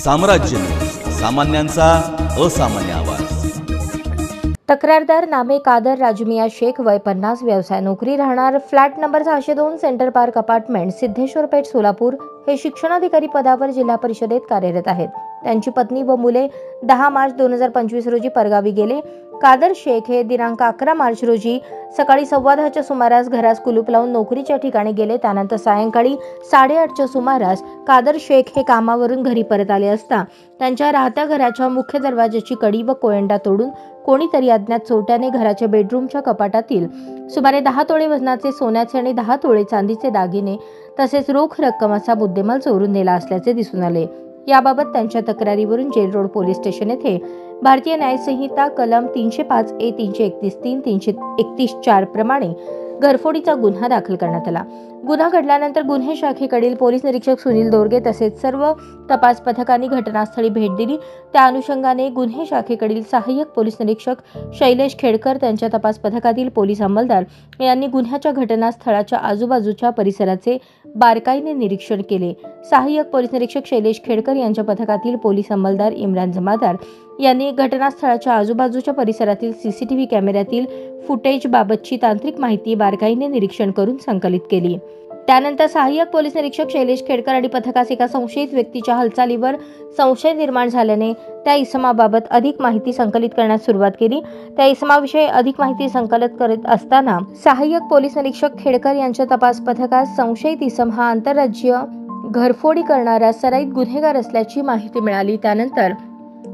साम्राज्य न्यूज, सामान्यांचा असामान्य आवाज। तक्रारदार नामे कादर राजमिया शेख, वय 50, व्यवसाय नोकरी, राहणार flat number 602 centre park apartment, Siddheshwar Peth, Solapur. हे शिक्षणाधिकारी पदावर जिल्हा परिषदेत कार्यरत आहेत। त्यांची पत्नी व मुले 10 मार्च 2025 रोजी परगावी गेले। कादर शेख हे दिनांक 11 मार्च रोजी सकाळी 10:15च्या सुमारास घरास कुलूप लावून नोकरीच्या ठिकाणी गेले। त्यानंतर सायंकाळी 8:30च्या सुमारास कादर शेख हे कामावरून घरी परत आले असता त्यांच्या राहत्या घराच्या मुख्य दरवाजाची कडी व कोयंडा तोडून कोणीतरी अज्ञात चोरट्याने घराच्या बेडरूमच्या कपाटातील सुमारे 10 तोळे वजनाचे सोन्याचे आणि 10 तोळे चांदीचे दागिने तसेच रोख रक्कम असा मुद्देमाल चोरून नेला असल्याचे दिसून आले। याबाबत त्यांच्या तक्रारीवरून जेल रोड पोलीस स्टेशन येथे भारतीय न्याय संहिता कलम 305A, 331(3), 331(4) प्रमाणे घरफोडीचा गुन्हा दाखल करण्यात आला। गुन्हा घडल्यानंतर गुन्हे शाखेकडील पोलीस निरीक्षक सुनील दोरगे तसेच सर्व तपास पथकांनी घटनास्थळी भेट दिली। त्या अनुषंगाने गुन्हे शाखेकडील सहाय्यक पोलीस निरीक्षक शैलेश खेडकर, त्यांच्या तपास पथकातील पोलीस अंमलदार यांनी गुन्ह्याच्या घटनास्थळाच्या आजूबाजूच्या परिसराचे बारकाईने निरीक्षण केले। सहाय्यक पोलीस निरीक्षक शैलेश खेडकर यांच्या पथकातील पोलीस अंमलदार इम्रान जमादार यांनी घटनास्थळाच्या आजूबाजूच्या परिसरातील सीसीटीव्ही कॅमेऱ्यातील फुटेज बाबतची तांत्रिक माहिती बारकाईने निरीक्षण करून संकलित केली। त्यानंतर सहाय्यक पोलीस निरीक्षक शैलेश खेडकर आणि पथकास एका संशयित व्यक्तीच्या हालचालीवर संशय निर्माण झाल्याने त्या इसमाबाबत अधिक माहिती संकलित करण्यास सुरुवात केली। त्या इसमाविषयी अधिक माहिती संकलित करत असताना सहाय्यक पोलीस निरीक्षक खेडकर यांच्या तपास पथकास संशयित इसम हा आंतरराज्यीय घरफोडी करणारा सराईत गुन्हेगार असल्याची माहिती मिळाली। त्यानंतर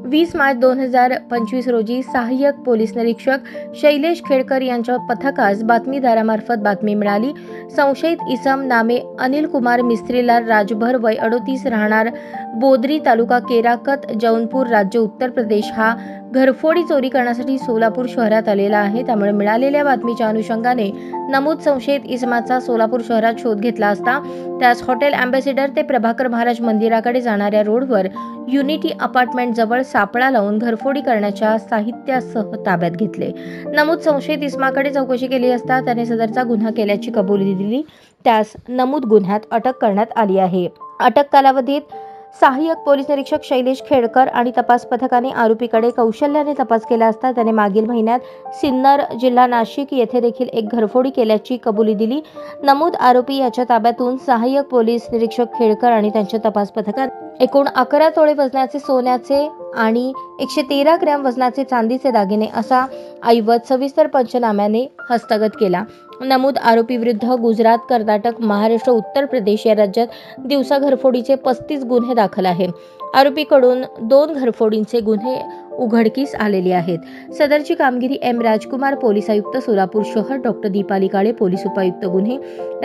20 मार्च 2025 रोजी सहाय्यक पोलीस निरीक्षक शैलेश खेडकर यांच्या पथकास बातमीदारामार्फत बातमी मिळाली। संशयित इसम नामे अनिल कुमार मिस्त्रीलाल राजभर, वय 38, राहणार बोदरी, तालुका केराकत, जौनपूर, राज्य उत्तर प्रदेश, हा घरफोडी चोरी करण्यासाठी सोलापूर शहरात आलेला आहे। त्यामुळे मिळालेल्या बातमीच्या अनुषंगाने नमूद संशयित इसमाचा सोलापूर शहरात शोध घेतला असता त्यास हॉटेल अँबॅसिडर ते प्रभाकर महाराज मंदिराकडे जाणाऱ्या रोडवर युनिटी अपार्टमेंट जवळ सापळा लावून घरफोडी करण्याच्या साहित्यासह ताब्यात घेतले। नमूद संशयित इसमाकडे चौकशी केली असता त्याने सदरचा गुन्हा केल्याची कबुली दिली। त्यास नमूद गुन्ह्यात अटक करण्यात आली आहे। अटक कालावधीत सहाय्यक पोलीस निरीक्षक शैलेश खेडकर आणि तपास पथकाने आरोपीकडे कौशल्याने तपास केला असता त्याने मागील महिन्यात सिन्नर, जिल्हा नाशिक येथे देखील एक घरफोडी केल्याची कबुली दिली। नमूद आरोपी याच्या ताब्यातून सहाय्यक पोलीस निरीक्षक खेडकर आणि त्यांच्या तपास पथकात एकूण 11 तोळे वजनाचे सोन्याचे आणि 113 ग्रॅम वजनाचे चांदीचे दागिने असा ऐवज सविस्तर पंचनाम्याने हस्तगत केला। नमूद आरोपी विरुद्ध गुजरात, कर्नाटक, महाराष्ट्र, उत्तर प्रदेश या राज्यात दिवसा घरफोडीचे 35 गुन्हे दाखल आहे। आरोपीकडून 2 घरफोडींचे गुन्हे उघडकीस आलेले आहेत। सदरची कामगिरी एम. राजकुमार, पोलीस आयुक्त सोलापूर शहर, डॉक्टर दीपाली काळे, पोलीस उपायुक्त गुन्हे,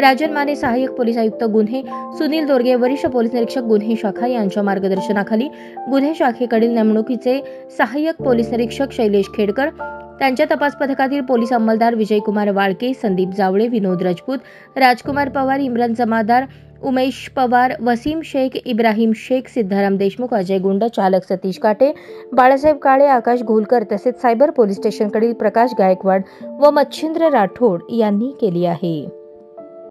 राजन माने, सहाय्यक पोलीस आयुक्त गुन्हे, सुनील दोरगे, वरिष्ठ पोलीस निरीक्षक गुन्हे शाखा यांच्या मार्गदर्शनाखाली गुन्हे शाखेकडील नेमणुकीचे सहाय्यक पोलीस निरीक्षक शैलेश खेडकर, त्यांच्या तपास पथकातील पोलीस अंमलदार विजयकुमार वाळके, संदीप जावळे, विनोद राजपूत, राजकुमार पवार, इम्रान जमादार, उमेश पवार, वसीम शेख, इब्राहिम शेख, सिद्धाराम देशमुख, अजय गुंड, चालक सतीश काटे, बाळासाहेब काळे, आकाश घोलकर तसेच सायबर पोलीस स्टेशनकडील प्रकाश गायकवाड व मच्छिंद्र राठोड यांनी केली आहे।